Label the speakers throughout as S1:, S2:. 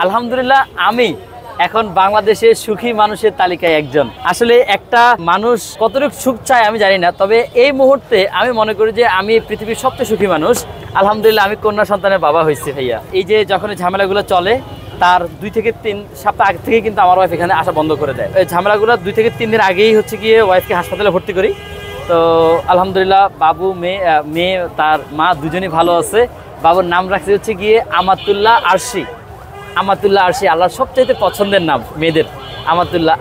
S1: আলহামদুলিল্লাহ আমি এখন বাংলাদেশের সুখী মানুষের তালিকায় একজন। আসলে একটা মানুষ কতটুকু সুখ চায় আমি জানি না, তবে এই মুহূর্তে আমি মনে করি যে আমি পৃথিবীর সবচেয়ে সুখী মানুষ। আলহামদুলিল্লাহ আমি কন্যা সন্তানের বাবা হয়েছি ভাইয়া। এই যে যখন ঝামেলাগুলো চলে তার 2 থেকে 3 সপ্তাহ আগে থেকে কিন্তু আমার ওয়াইফ এখানে আসা বন্ধ করে দেয়। এই ঝামেলাগুলো 2 থেকে 3 দিন আগেই হচ্ছে গিয়ে ওয়াইফকে হাসপাতালে ভর্তি করি। তো আলহামদুলিল্লাহ বাবু মেয়ে তার মা দুজনই ভালো আছে। বাবুর নাম রাখছে হচ্ছে গিয়ে আমাতুল্লাহ আরশি। আমাতুল্লাহ আরশি আল্লাহর সবচাইতে পছন্দের নাম মেয়েদের।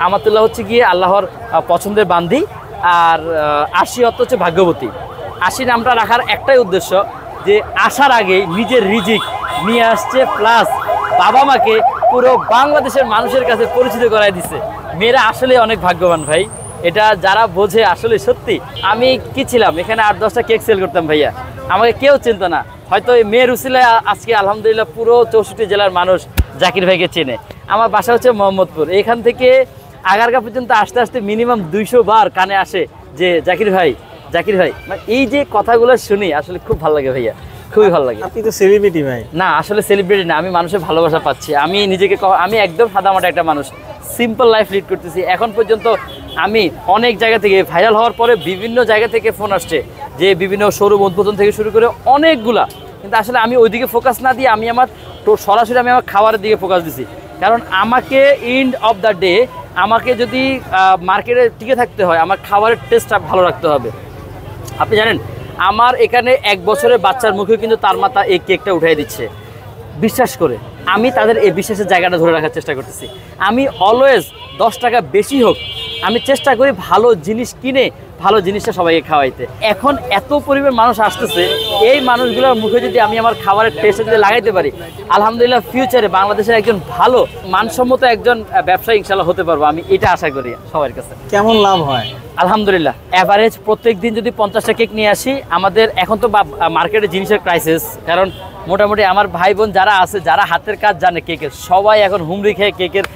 S1: আমাতুল্লাহ হচ্ছে গিয়ে আল্লাহর পছন্দের বান্দি, আর আরশি অর্থ হচ্ছে ভাগ্যবতী। আরশি নামটা রাখার একটাই উদ্দেশ্য যে আসার আগে নিজের রিজিক নিয়ে আসছে, প্লাস বাবা মাকে পুরো বাংলাদেশের মানুষের কাছে পরিচিত করাই দিচ্ছে। মেয়েরা আসলে অনেক ভাগ্যবান ভাই, এটা যারা বোঝে আসলে সত্যি। আমি কি ছিলাম এখানে 8-10টা কেক সেল করতাম ভাইয়া, আমাকে কেউ চিনত না। হয়তো এই মেয়ের উসিলায় আজকে আলহামদুলিল্লাহ পুরো 64 জেলার মানুষ জাকির ভাইকে চেনে। আমার বাসা হচ্ছে মোহাম্মদপুর, এখান থেকে আগারগা পর্যন্ত আসতে আসতে মিনিমাম 200 বার কানে আসে যে জাকির ভাই। মানে এই যে কথাগুলো শুনি আসলে খুব ভালো লাগে ভাইয়া, খুবই ভালো লাগে।
S2: আপনি তো সেলিব্রিটি ভাই।
S1: না আসলে সেলিব্রিটি না, আমি মানুষের ভালোবাসা পাচ্ছি। আমি নিজেকে আমি একদম সাদামাটা একটা মানুষ, সিম্পল লাইফ লিড করতেছি। এখন পর্যন্ত আমি অনেক জায়গা থেকে ভাইরাল হওয়ার পরে বিভিন্ন জায়গা থেকে ফোন আসছে যে বিভিন্ন শোরুম উদ্বোধন থেকে শুরু করে অনেকগুলা, কিন্তু আসলে আমি ওইদিকে ফোকাস না দিয়ে আমি সরাসরি আমার খাবারের দিকে ফোকাস দিছি। কারণ আমাকে এন্ড অফ দ্য ডে আমাকে যদি মার্কেটে টিকে থাকতে হয় আমার খাবারের টেস্টটা ভালো রাখতে হবে। আপনি জানেন আমার এখানে 1 বছরের বাচ্চার মুখে কিন্তু তার মাতা এই কেকটা উঠাই দিচ্ছে বিশ্বাস করে। আমি তাদের এই বিশ্বাসের জায়গাটা ধরে রাখার চেষ্টা করতেছি। আমি অলওয়েজ 10 টাকা বেশি হোক আমি চেষ্টা করি ভালো জিনিস কিনে ভালো জিনিসটা সবাইকে খাওয়াইতে। এখন এত পরিমাণ মানুষ আসতেছে, এই মানুষগুলোর মুখে যদি আমি আমার খাবারের টেস্টটা যদি লাগাইতে পারি, আলহামদুলিল্লাহ ফিউচারে বাংলাদেশের একজন ভালো মানসম্মত একজন ব্যবসায়ী ইনশাল্লাহ হতে পারবো, আমি এটা আশা করি সবার কাছে।
S2: কেমন লাভ হয়?
S1: আলহামদুলিল্লাহ এভারেজ প্রত্যেক দিন যদি 50টা কেক নিয়ে আসি, আমাদের এখন তো মার্কেটে জিনিসের ক্রাইসিস, কারণ মোটামুটি আমার ভাই বোন যারা আছে যারা হাতের কাজ জানে কেকের, সবাই এখন হুমড়ি খেয়ে কেকের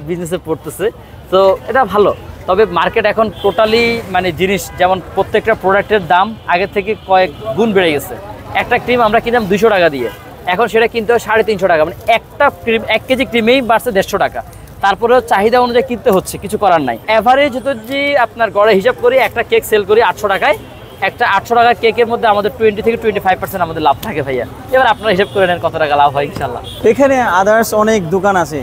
S1: বিজনেসে পড়তেছে। তো এটা ভালো, তবে মার্কেট এখন টোটালি মানে জিনিস যেমন প্রত্যেকটা প্রোডাক্টের দাম আগের থেকে কয়েক গুণ বেড়ে গেছে। একটা ক্রিম আমরা কিনতাম 200 টাকা দিয়ে, এখন সেটা কিনতে হয় 350 টাকা। মানে একটা ক্রিম 1 কেজি ক্রিমেই বাড়ছে 150 টাকা। তারপরেও চাহিদা অনুযায়ী কিনতে হচ্ছে, কিছু করার নাই। অ্যাভারেজ যদি আপনার গড়ে হিসাব করি একটা কেক সেল করি 800 টাকায়, একটা 800 টাকার কেকের মধ্যে আমাদের 20 থেকে 25% আমাদের লাভ থাকে ভাইয়া। এবার আপনারা হিসাব করে নেন কত টাকা লাভ হয় ইনশাল্লাহ।
S2: এখানে আদার্স অনেক দোকান আছে,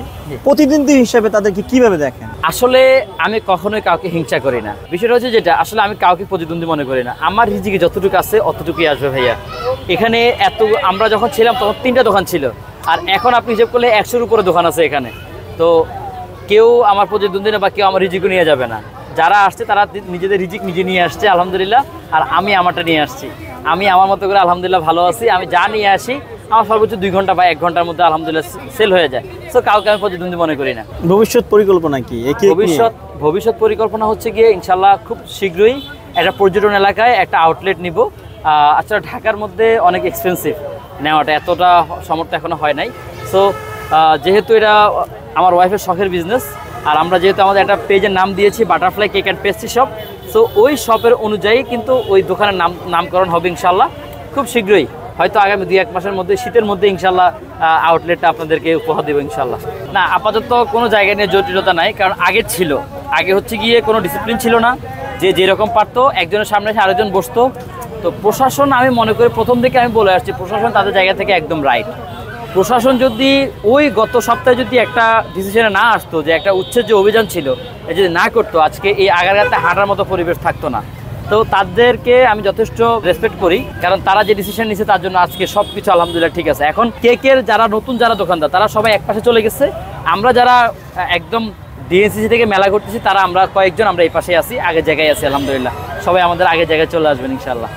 S2: প্রতিদিন হিসাবে তাদেরকে কিভাবে দেখেন?
S1: আসলে আমি কখনোই কাউকে হিংসা করি না। বিষয়টা হচ্ছে যেটা আসলে আমি কাউকে প্রতিদ্বন্দ্বী মনে করি না। আমার রিজিকে যতটুকু আছে অতটুকুই আসবে ভাইয়া। এখানে আমরা যখন ছিলাম তখন 3টা দোকান ছিল, আর এখন আপনি হিসাব করলে 100-এর উপরে দোকান আছে এখানে। তো কেউ আমার প্রতিদ্বন্দ্বী না বা কেউ আমার রিজিকও নিয়ে যাবে না। যারা আসছে তারা নিজেদের রিজিক নিজে নিয়ে আসছে আলহামদুলিল্লাহ, আর আমি আমারটা নিয়ে আসছি। আমি আমার মতো করে আলহামদুলিল্লাহ ভালো আছি। আমি যা নিয়ে আসি আমার সর্বোচ্চ 2 ঘন্টা বা 1 ঘন্টার মধ্যে আলহামদুলিল্লাহ সেল হয়ে যায়। সো কাউকে আমি প্রতিদ্বন্দ্বী মনে করি না।
S2: ভবিষ্যৎ পরিকল্পনা কি?
S1: ভবিষ্যৎ পরিকল্পনা হচ্ছে গিয়ে ইনশাল্লাহ খুব শীঘ্রই একটা পর্যটন এলাকায় একটা আউটলেট নিব। আচ্ছা ঢাকার মধ্যে অনেক এক্সপেন্সিভ নেওয়াটা, এতটা সামর্থ্য এখনো হয় নাই। সো যেহেতু এটা আমার ওয়াইফের শখের বিজনেস, আর আমরা যেহেতু আমাদের একটা পেজের নাম দিয়েছি butterfly cake and pastry shop, so ওই শপের অনুযায়ী কিন্তু ওই দোকানের নামকরণ হবে ইনশাল্লাহ খুব শীঘ্রই। হয়তো আগামী 2-1 মাসের মধ্যে, শীতের মধ্যে ইনশাল্লাহ আউটলেটটা আপনাদেরকে উপহার দেবো ইনশাল্লাহ। না আপাতত কোনো জায়গা নিয়ে জটিলতা নাই, কারণ আগে হচ্ছে গিয়ে কোনো ডিসিপ্লিন ছিল না, যে যেরকম পারতো একজনের সামনে এসে আরেকজন বসতো। তো প্রশাসন আমি মনে করি প্রথম থেকে আমি বলে আসছি প্রশাসন তাদের জায়গা থেকে একদম রাইট। প্রশাসন যদি ওই গত সপ্তাহে যদি একটা ডিসিশনে না আসতো, যে একটা উচ্ছেদ যে অভিযান ছিল যদি না করতো, আজকে এই আগারগাঁতে হাঁটার মতো পরিবেশ থাকতো না। তো তাদেরকে আমি যথেষ্ট রেসপেক্ট করি, কারণ তারা যে ডিসিশন নিয়েছে তার জন্য আজকে সব কিছু আলহামদুলিল্লাহ ঠিক আছে। এখন কেকের যারা নতুন যারা দোকানদার তারা সবাই একপাশে চলে গেছে, আমরা যারা একদম ডিএনসিসি থেকে মেলা করতেছি তারা আমরা কয়েকজন আমরা এই পাশে আছি, আগের জায়গায় আছি আলহামদুলিল্লাহ। সবাই আমাদের আগের জায়গায় চলে আসবেন ইনশাল্লাহ।